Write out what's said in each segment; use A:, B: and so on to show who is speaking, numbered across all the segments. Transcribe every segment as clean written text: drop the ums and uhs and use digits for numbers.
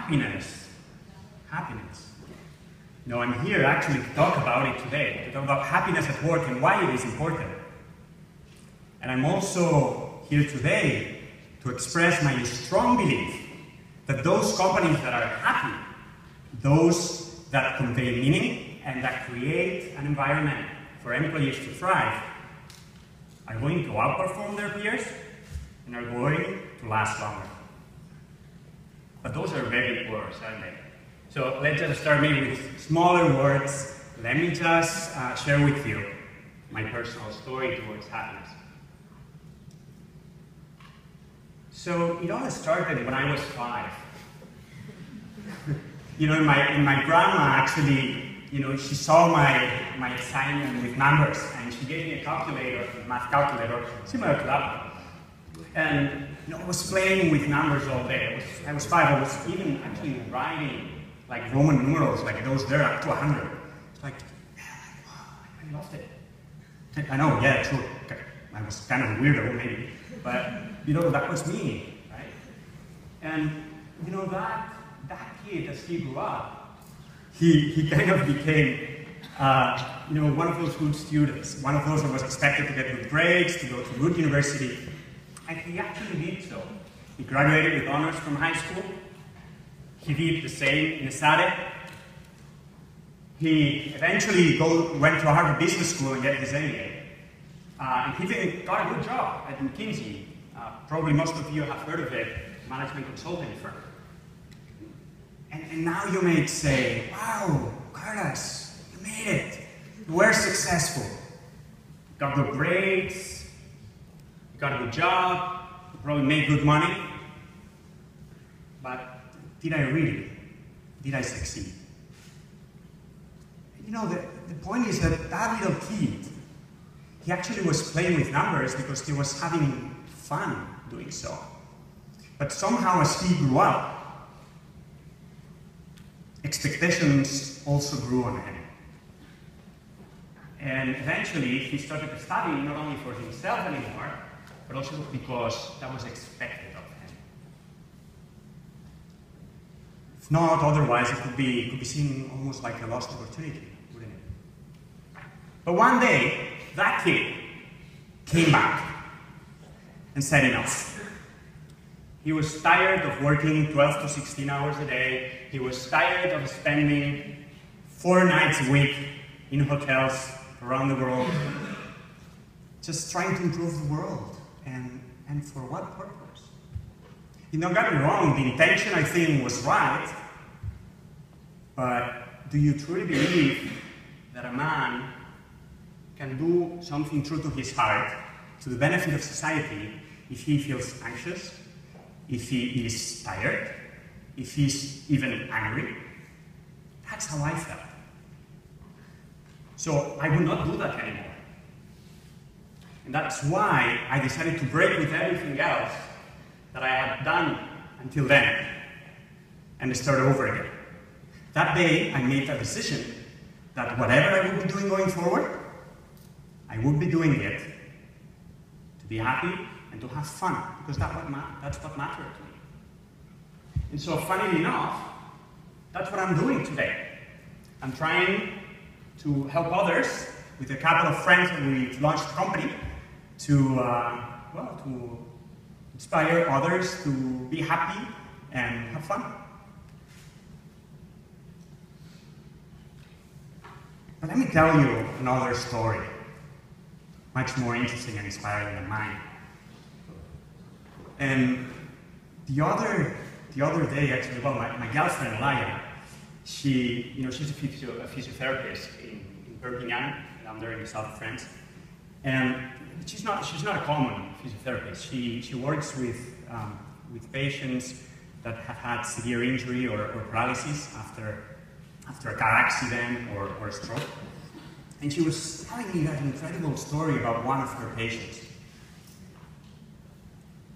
A: happiness. Happiness. You know, I'm here actually to talk about it today, to talk about happiness at work and why it is important. And I'm also here today to express my strong belief that those companies that are happy, those that convey meaning and that create an environment for employees to thrive, are going to outperform their peers and are going to last longer. But those are very big words, aren't they? So let's just start maybe with smaller words. Let me just share with you my personal story towards happiness. So it all started when I was 5. You know, my grandma actually, you know, she saw my assignment with numbers, and she gave me a calculator, a math calculator, similar to that one. And you know, I was playing with numbers all day. I was 5. I was even actually writing like Roman numerals, like those there up to 100. It's like, I loved it. I know, yeah, true. I was kind of a weirdo, maybe, but you know, that was me, right? And you know, that kid, as he grew up, he kind of became, you know, one of those good students, one of those that was expected to get good grades, to go to a good university, and he actually did so. He graduated with honors from high school. He did the same in ESADE. He eventually went to Harvard Business School and got his MBA. And he got a good job at McKinsey. Probably most of you have heard of it, management consulting firm. And now you may say, wow, Carlos, you made it. You were successful. You got good grades. You got a good job. You probably made good money. But did I really? Did I succeed? You know, the point is that little kid, he actually was playing with numbers because he was having fun doing so. But somehow as he grew up, expectations also grew on him. And eventually he started to study not only for himself anymore, but also because that was expected of him. If not, otherwise it could be seen almost like a lost opportunity, wouldn't it? But one day, that kid came back and said enough. He was tired of working 12 to 16 hours a day. He was tired of spending 4 nights a week in hotels around the world, just trying to improve the world. And for what purpose? You know, don't get me wrong, the intention, I think, was right, but do you truly believe that a man can do something true to his heart, to the benefit of society, if he feels anxious, if he is tired, if he's even angry? That's how I felt. So I would not do that anymore. And that's why I decided to break with everything else that I had done until then and start over again. That day, I made a decision that whatever I would be doing going forward, I would be doing it to be happy and to have fun, because that's what mattered to me. And so, funnily enough, that's what I'm doing today. I'm trying to help others with a couple of friends, and we've launched a company to inspire others to be happy and have fun. But let me tell you another story, much more interesting and inspiring than mine. And the other day, actually, well, my girlfriend, Laya, she's a physiotherapist in Perpignan, down there in the south of France. And she's not a common physiotherapist. She works with patients that have had severe injury or paralysis after a car accident or a stroke. And she was telling me that incredible story about one of her patients.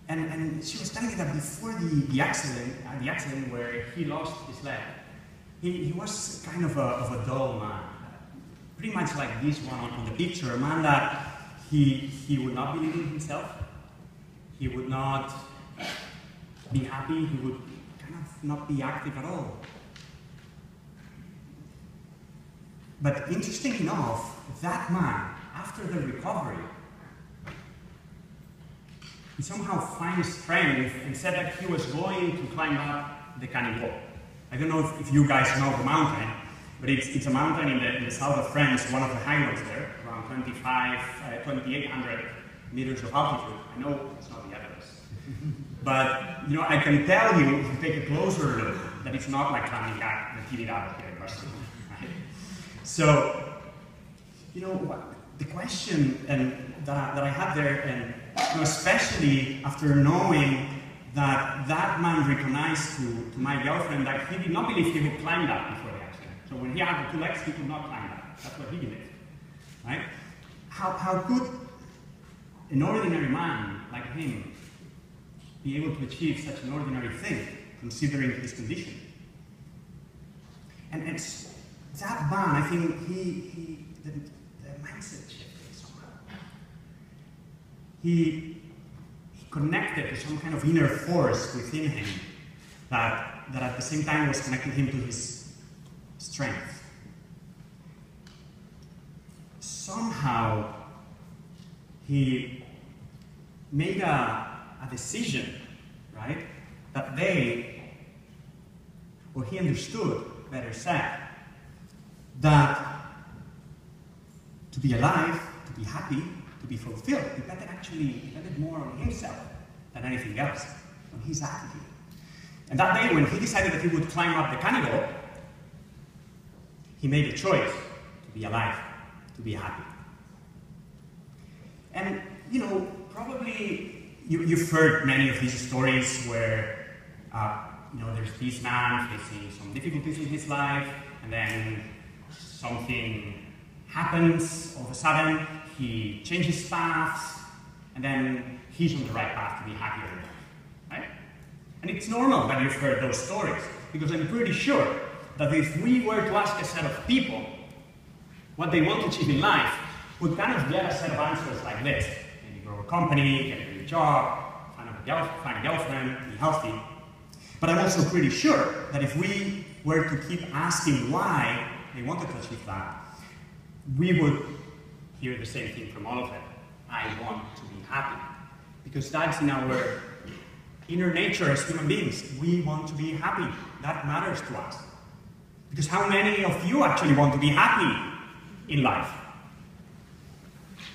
A: And she was telling me that before the accident where he lost his leg, he was kind of a dull man, pretty much like this one on the picture, a man that he would not believe in himself, he would not be happy, he would kind of not be active at all. But interesting enough, that man, after the recovery, he somehow finds strength and said that he was going to climb up the Canning Wall. I don't know if you guys know the mountain, but it's a mountain in the south of France, one of the highlands there, around 2,800 meters of altitude. I know it's not the Everest. But, you know, I can tell you, if you take a closer look, that it's not like climbing the Tibidabo here in Barcelona. Right? So, you know, the question that I had there, and you know, especially after knowing that that man recognized to my girlfriend that he did not believe he would climb that before the accident. So when he had the 2 legs, he could not climb that. That's what he believed. Right? How could an ordinary man like him be able to achieve such an ordinary thing, considering his condition? And it's that man, I think the mindset shifted somehow. He connected to some kind of inner force within him that at the same time was connecting him to his strength. Somehow, he made a decision, right, that he understood, better said, that to be alive, to be happy, to be fulfilled, depended more on himself than anything else, on his attitude. And that day, when he decided that he would climb up the Canning Wall, he made a choice to be alive, to be happy. And, you know, probably you've heard many of these stories where, you know, there's this man facing some difficulties in his life, and then something happens all of a sudden, he changes paths, and then he's on the right path to be happier in life, right? And it's normal that you've heard those stories, because I'm pretty sure that if we were to ask a set of people what they want to achieve in life, we'd kind of get a set of answers like this. Maybe grow a company, get a good job, find a girlfriend, be healthy. But I'm also pretty sure that if we were to keep asking why they wanted to achieve that, we would hear the same thing from all of them. I want to be happy. Because that's in our inner nature as human beings. We want to be happy. That matters to us. Because how many of you actually want to be happy in life?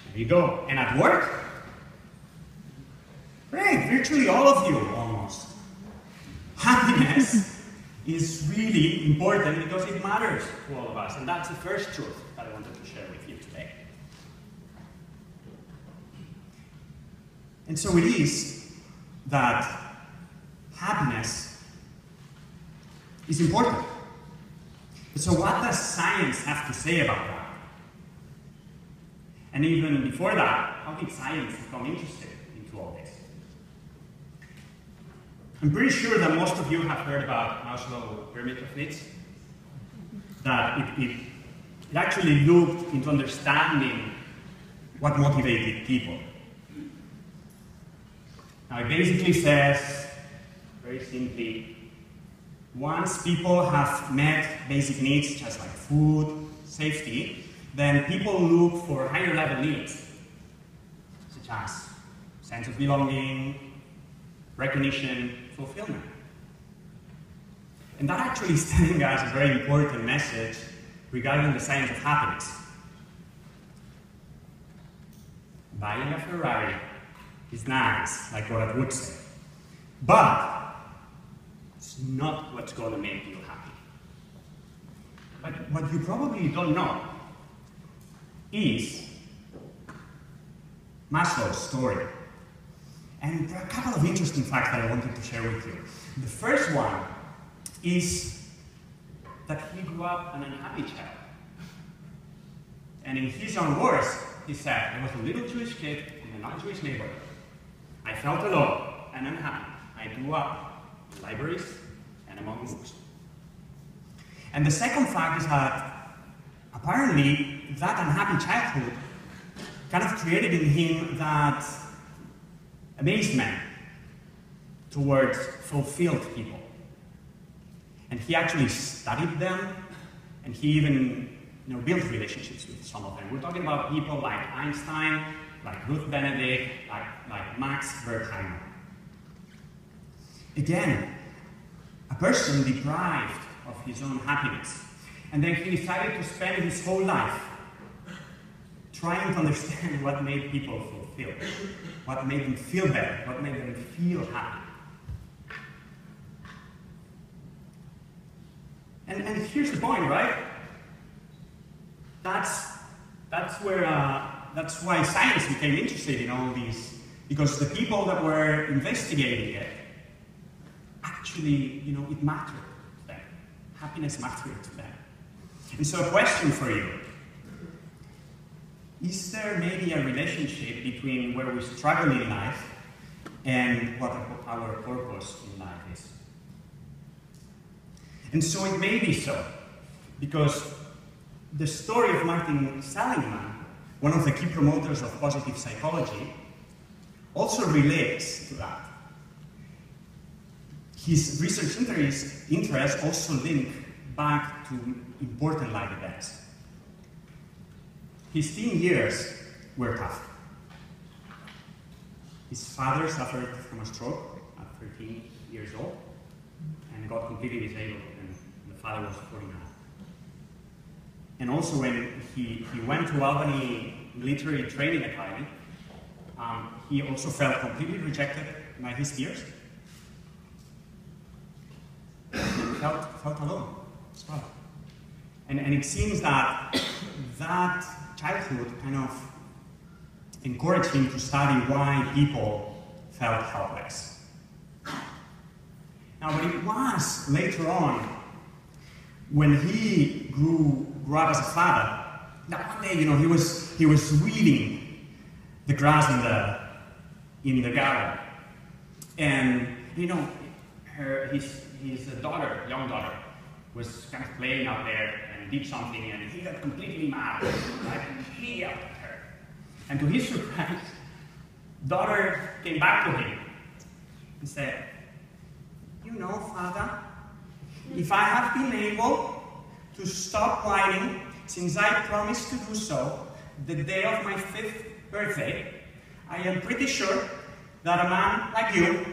A: There you go. And at work? Great, virtually all of you, almost. Happiness is really important because it matters to all of us. And that's the first truth that I wanted to share with you today. And so it is that happiness is important. So what does science have to say about that? And even before that, how did science become interested into all this? I'm pretty sure that most of you have heard about Maslow's pyramid of needs. That it actually looked into understanding what motivated people. Now it basically says, very simply, once people have met basic needs, just like food, safety, then people look for higher level needs, such as sense of belonging, recognition, fulfillment. And that actually is telling us a very important message regarding the science of happiness. Buying a Ferrari is nice, like Rod would say, but it's not what's going to make you happy. But what you probably don't know is Maslow's story. And there are a couple of interesting facts that I wanted to share with you. The first one is that he grew up an unhappy child. And in his own words, he said, I was a little Jewish kid in a non-Jewish neighborhood. I felt alone and unhappy. I grew up in libraries and among books. And the second fact is that apparently that unhappy childhood kind of created in him that amazement towards fulfilled people. And he actually studied them, and he even built relationships with some of them. We're talking about people like Einstein, like Ruth Benedict, like Max Wertheimer. Again, a person deprived of his own happiness. And then he decided to spend his whole life trying to understand what made people fulfilled, what made them feel better, what made them feel happy. And here's the point, right? That's why science became interested in all these, because the people that were investigating it, actually, it mattered to them. Happiness mattered to them. And so a question for you. Is there maybe a relationship between where we struggle in life and what our purpose in life is? And so it may be so, because the story of Martin Seligman, one of the key promoters of positive psychology, also relates to that. His research interests also link back to important life events. His teen years were tough. His father suffered from a stroke at 13 years old and got completely disabled, and the father was 49. And also when he went to Albany Military Training Academy, he also felt completely rejected by his peers. And felt alone as well. And it seems that childhood kind of encouraged him to study why people felt helpless. Now, but it was later on, when he grew up as a father, that one day, he was weeding the grass in the garden, and his young daughter, was kind of playing out there and did something, and he got completely mad, right? And he yelled at her. And to his surprise, daughter came back to him and said, Father, if I have been able to stop whining since I promised to do so the day of my 5th birthday, I am pretty sure that a man like you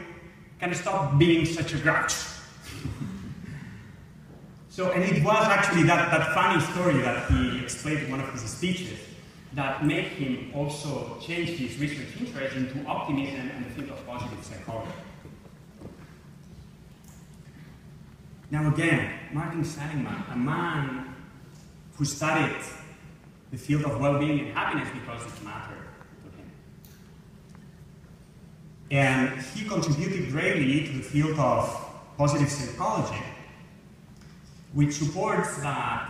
A: can stop being such a grouch. So, and it was actually that funny story that he explained in one of his speeches that made him also change his research interest into optimism and the field of positive psychology. Now again, Martin Seligman, a man who studied the field of well-being and happiness because it mattered to him. And he contributed greatly to the field of positive psychology, which supports that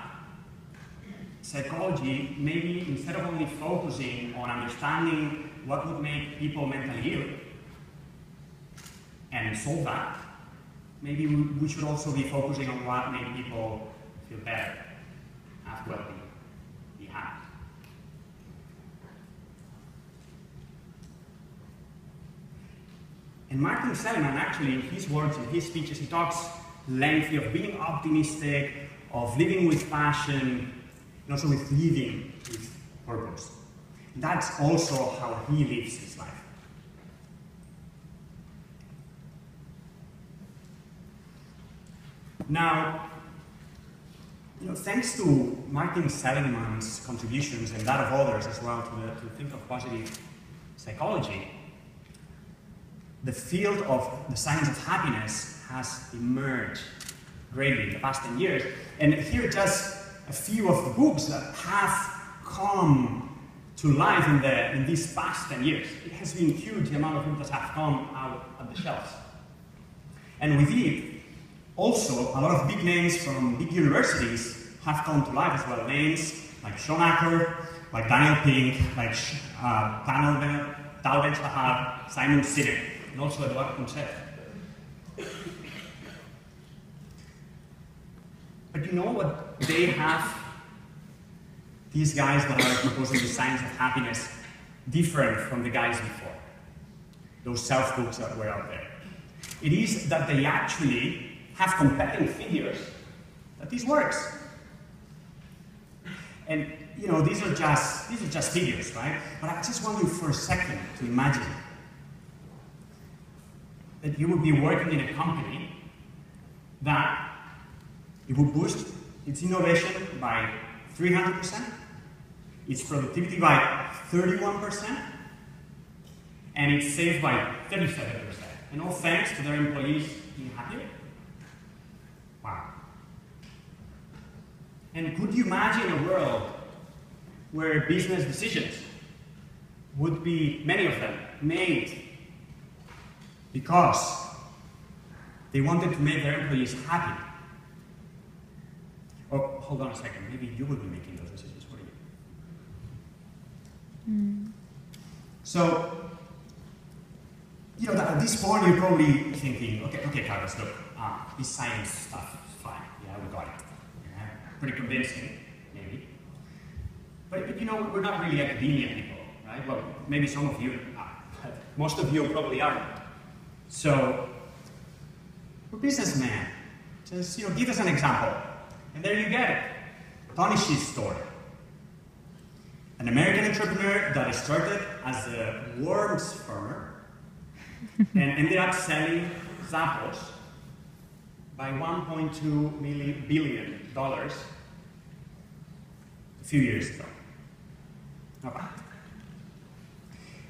A: psychology, maybe instead of only focusing on understanding what would make people mentally ill and solve that, maybe we should also be focusing on what made people feel better, have well-being, be happy. And Martin Seligman, actually, in his words, in his speeches, he talks lengthy of being optimistic, of living with passion, and also with living with purpose. And that's also how he lives his life. Now, thanks to Martin Seligman's contributions and that of others as well to think of positive psychology, the field of the science of happiness has emerged greatly in the past 10 years. And here are just a few of the books that have come to life in these past 10 years. It has been huge, the amount of books that have come out of the shelves. And with it, also, a lot of big names from big universities have come to life as well. Names like Sean Acker, like Daniel Pink, like Tal Ben-Shahar, Simon Sinek, and also Eduard Punset. But you know what they have, these guys that are proposing the science of happiness, different from the guys before, those self-books that were out there? It is that they actually have compelling figures that this works. And these are just figures, right? But I just want you for a second to imagine that you would be working in a company that it would boost its innovation by 300%, its productivity by 31%, and it's saved by 37%. And all thanks to their employees being happier. Wow. And could you imagine a world where business decisions would be, many of them, made because they wanted to make their employees happy? Or, hold on a second, maybe you would be making those decisions for you. So, at this point you're probably thinking, okay, Carlos, look, this science stuff is fine. Yeah, we got it. Yeah, pretty convincing, maybe. But we're not really academia people, right? Well, maybe some of you are, but most of you probably aren't. So, we're businessmen. Just, give us an example. And there you get it. Tony Hsieh's story. An American entrepreneur that started as a worms farmer and ended up selling Zappos by $1.2 billion a few years ago. Not bad.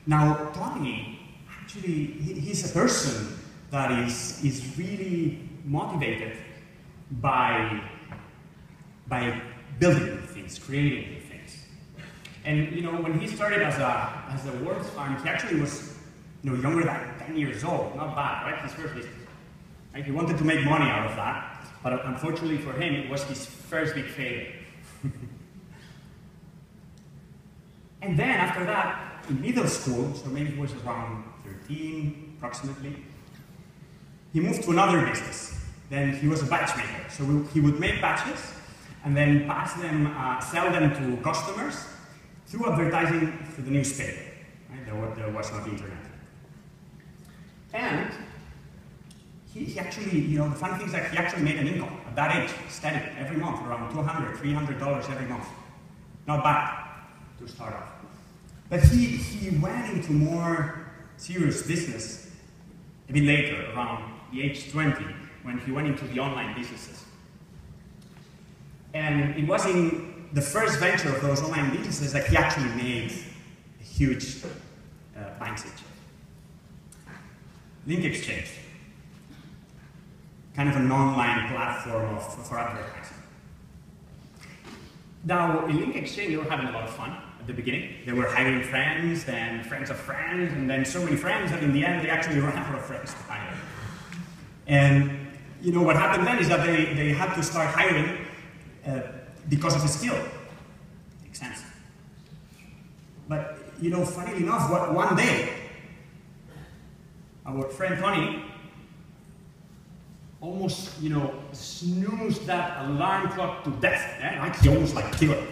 A: Now, Tony, actually, he's a person that is really motivated by building things, creating new things. And when he started as a worms farm, he actually was younger than 10 years old. Not bad, right? His first business. Right? He wanted to make money out of that, but unfortunately for him, it was his first big failure. And then after that, in middle school, so maybe he was around 13 approximately, he moved to another business. Then he was a batch maker. So he would make batches and then pass them, sell them to customers through advertising through the newspaper. Right? There was not internet. And he actually, the funny thing is that he actually made an income at that age, steady, every month, around $200, $300 every month. Not bad to start off. But he went into more serious business a bit later, around the age 20, when he went into the online businesses. And it was in the first venture of those online businesses that he actually made a huge mindset change. Link Exchange, kind of an online platform for advertising. Now, in Link Exchange, they were having a lot of fun at the beginning. They were hiring friends and friends of friends, and then so many friends that in the end, they actually ran out of friends to hire. And what happened then is that they had to start hiring because of the skill. Makes sense. But, funnily enough, one day, our friend Tony almost, snoozed that alarm clock to death. Right? He almost killed it.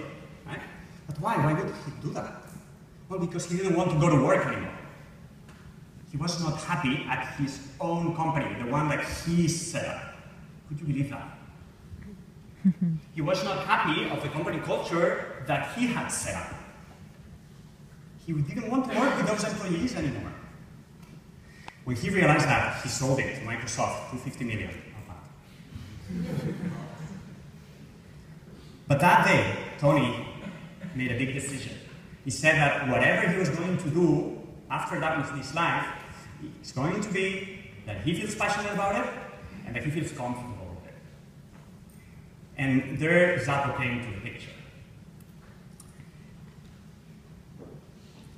A: Right? But why? Why would he do that? Well, because he didn't want to go to work anymore. He was not happy at his own company, the one that he set up. Could you believe that? He was not happy of the company culture that he had set up. He didn't want to work with those employees anymore. When he realized that, he sold it to Microsoft, $250 million. But that day, Tony made a big decision. He said that whatever he was going to do after that with his life, it's going to be that he feels passionate about it and that he feels comfortable with it. And there, Zappos came to the picture.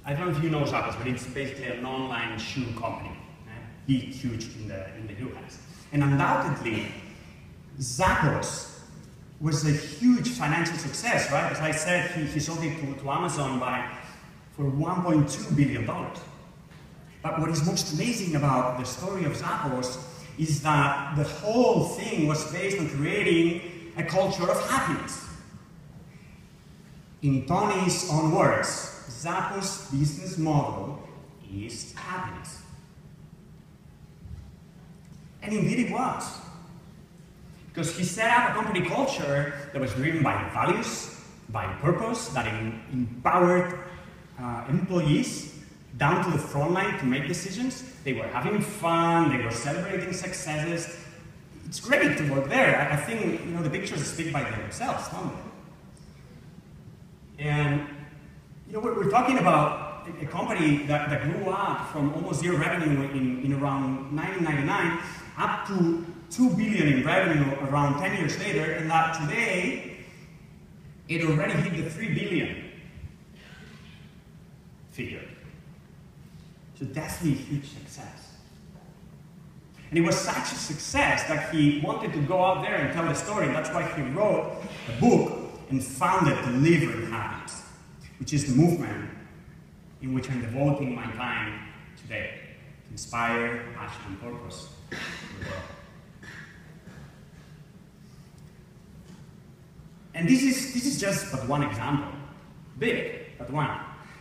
A: I don't know if you know Zappos, but it's basically an online shoe company. Huge in the US. And undoubtedly, Zappos was a huge financial success, right? As I said, he sold it to Amazon for $1.2 billion. But what is most amazing about the story of Zappos is that the whole thing was based on creating a culture of happiness. In Tony's own words, Zappos' business model is happiness. And indeed it was. Because he set up a company culture that was driven by values, by purpose, that empowered employees down to the front line to make decisions. They were having fun, they were celebrating successes. It's great to work there. I think the pictures speak by themselves, don't they? And we're talking about a company that grew up from almost zero revenue in around 1999 up to 2 billion in revenue around 10 years later, and that today it already hit the 3 billion figure. So definitely a huge success. And it was such a success that he wanted to go out there and tell the story. That's why he wrote a book and founded Delivering Happiness, which is the movement in which I'm devoting my time today to inspire passion and purpose in the world. And this is just but one example. Big, but one.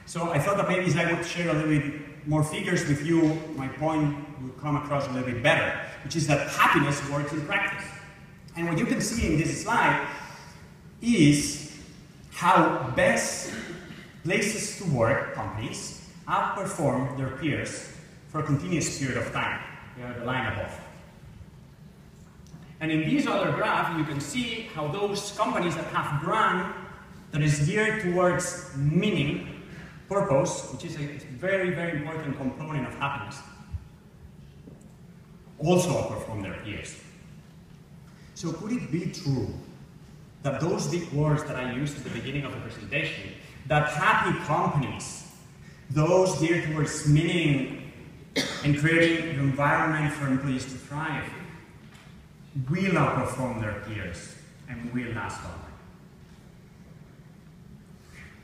A: So I thought that maybe if I would share a little bit more figures with you, my point would come across a little bit better, which is that happiness works in practice. And what you can see in this slide is how best places to work, companies, outperform their peers for a continuous period of time. They are the line above. And in this other graph, you can see how those companies that have brand that is geared towards meaning, purpose, which is a very, very important component of happiness, also outperform their peers. So could it be true that those big words that I used at the beginning of the presentation, that happy companies, those geared towards meaning and creating an environment for employees to thrive, will outperform their peers and will last longer?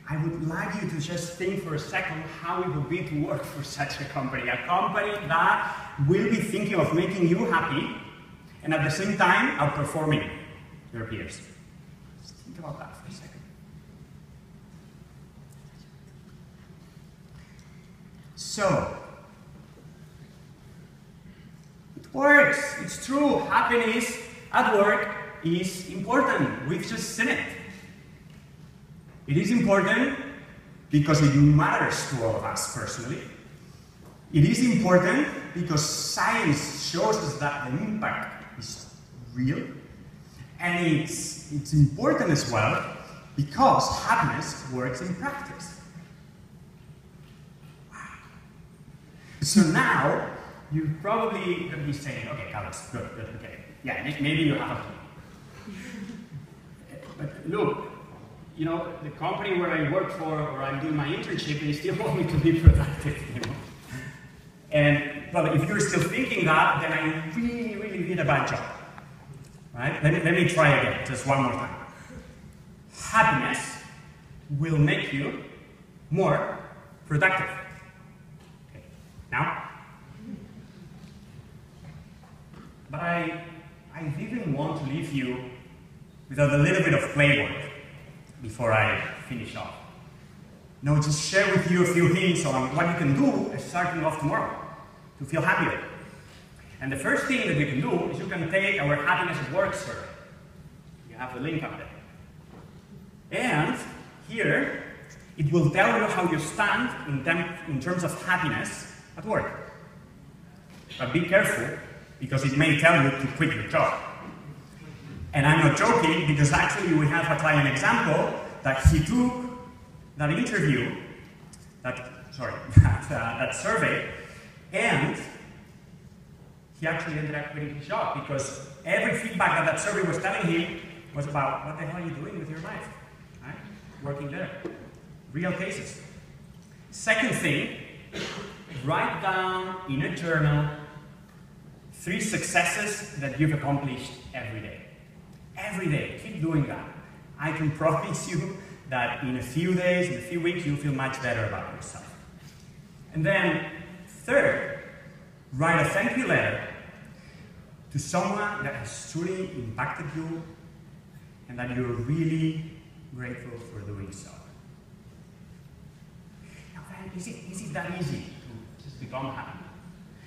A: I would like you to just think for a second how it would be to work for such a company that will be thinking of making you happy and at the same time outperforming their peers. Just think about that for a second. So, it works. It's true. Happiness at work is important. We've just seen it. It is important because it matters to all of us personally. It is important because science shows us that the impact is real. And it's important as well because happiness works in practice. Wow. So now, you're probably going to be saying, okay, Carlos, good, okay. Yeah, maybe you have a plan. But look, the company where I work for or I'm doing my internship, they still want me to be productive, And, well, if you're still thinking that, then I really, really did a bad job. Right? Let me try again, just one more time. Happiness will make you more productive. Okay. Now? But I didn't want to leave you without a little bit of playwork before I finish off. No, just share with you a few hints on what you can do starting off tomorrow to feel happier. And the first thing that you can do is you can take our Happiness at Work survey. You have the link up there. And here, it will tell you how you stand in terms of happiness at work. But be careful, because it may tell you to quit your job. And I'm not joking, because actually we have a client example that he took that interview, that survey, and he actually ended up quitting his job because every feedback that survey was telling him was about what the hell are you doing with your life, right? Working there. Real cases. Second thing, write down in a journal 3 successes that you've accomplished every day. Every day, keep doing that. I can promise you that in a few days, in a few weeks, you'll feel much better about yourself. And then, third, write a thank you letter to someone that has truly impacted you and that you're really grateful for doing so. Now, then, is it that easy to just become happy?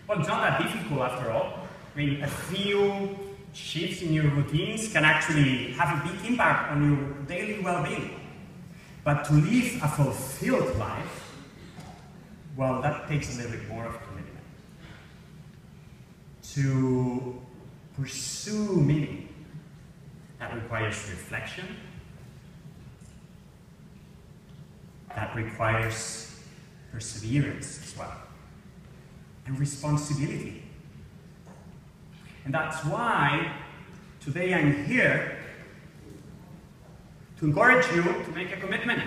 A: Well, it's not that difficult after all. I mean, a few shifts in your routines can actually have a big impact on your daily well-being. But to live a fulfilled life, well, that takes a little bit more of commitment. To pursue meaning, that requires reflection, that requires perseverance as well, and responsibility. And that's why today I'm here to encourage you to make a commitment,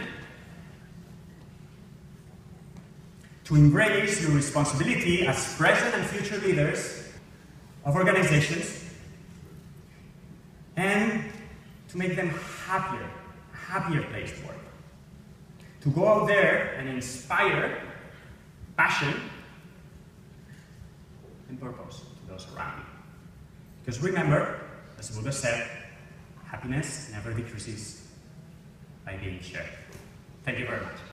A: to embrace your responsibility as present and future leaders of organizations, and to make them a happier place to work. To go out there and inspire passion and purpose to those around you. Because remember, as Buddha said, happiness never decreases by being shared. Thank you very much.